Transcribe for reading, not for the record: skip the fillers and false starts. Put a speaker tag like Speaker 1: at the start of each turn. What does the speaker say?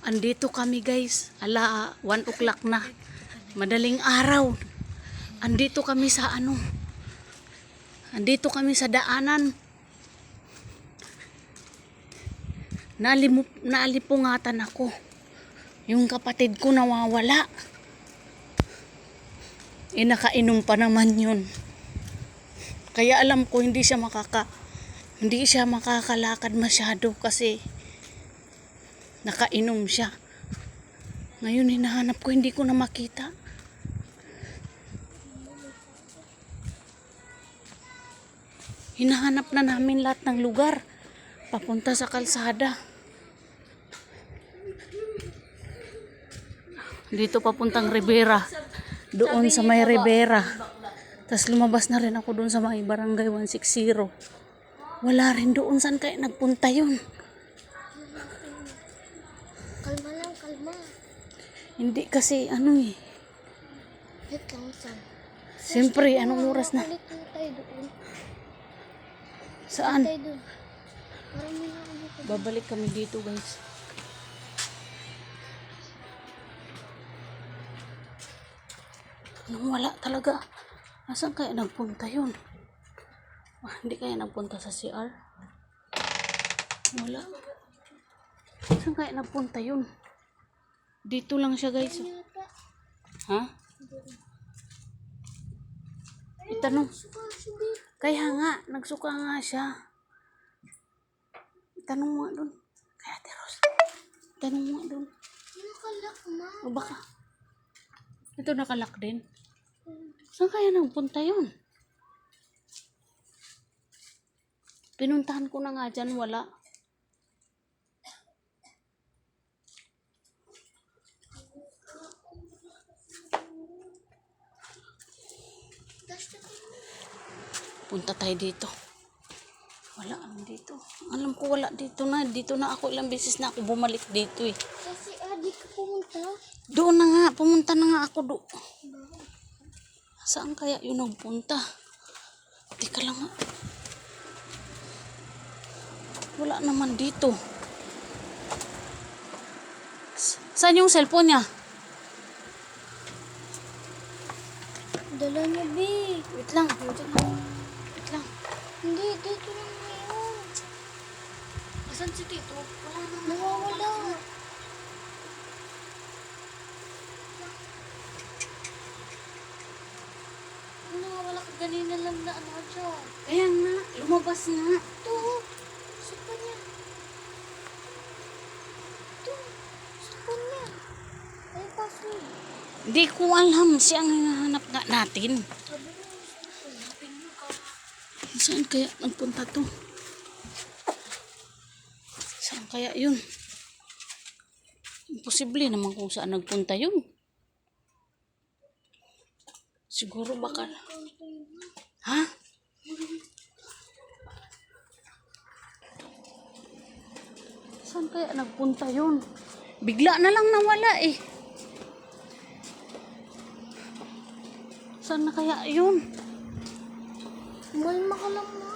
Speaker 1: Andito kami guys. 1 o'clock na. Madaling araw. Andito kami sa Andito kami sa daanan. Naalipungatan ako. Yung kapatid ko nawawala. Nakainom pa naman yun. Kaya alam ko hindi siya makakalakad masyado kasi nakainom siya. Ngayon hinahanap ko, hindi ko na makita. Hinahanap na namin lahat ng lugar papunta sa kalsada. Dito papuntang Rivera. Doon sa may Rivera. Tapos lumabas na rin ako doon sa may barangay 160. Wala rin doon. Saan kaya nagpunta yun?
Speaker 2: Kalma lang, kalma.
Speaker 1: Hindi kasi
Speaker 2: Wait lang, saan?
Speaker 1: Siyempre, anong oras na?
Speaker 2: Balik na tayo doon.
Speaker 1: Saan?
Speaker 2: Tayo doon. Parang may nakabalik.
Speaker 1: Babalik kami dito guys. Wala talaga. Asan kaya nagpunta yun? Hindi kaya nagpunta sa CR? Wala. Saan kaya nagpunta yun? Dito lang siya guys. Ha? Itanong. Kaya nga, nagsuka nga siya. Itanong mo nga dun. Kaya Teros. Itanong mo nga dun.
Speaker 2: Nakalak na.
Speaker 1: O baka. Ito nakalak din. Saan kaya nagpunta yun? Pinuntahan ko na nga dyan, wala. Punta tayo dito. Wala dito. Alam ko wala dito na. Dito na ako. Ilang beses na ako bumalik dito eh.
Speaker 2: Kasi di ka pumunta.
Speaker 1: Doon na nga. Pumunta na nga ako doon. Saan kaya yun nagpunta? Teka lang nga. Wala naman dito. Saan yung cellphone niya?
Speaker 2: Dala niya, B.
Speaker 1: Wait lang. Wait lang.
Speaker 2: Hindi, dito lang ngayon.
Speaker 1: Saan si Tito? Wala naman.
Speaker 2: Nawawala. Nawawala ka ganina lang na dyan.
Speaker 1: Kaya nga. Lumabas nga.
Speaker 2: Ito. Sapa niya. Ito. Sapa niya. Ay, password.
Speaker 1: Hindi ko alam. Siya ang hinahanap nga natin.
Speaker 2: Sabi mo, hanapin mo ka.
Speaker 1: Saan kaya nagpunta to? Saan kaya yun? Imposible naman kung saan nagpunta yun. Siguro baka... Ha? Saan kaya nagpunta yun? Bigla na lang nawala eh. Saan na kaya yun?
Speaker 2: Malma ka lang na.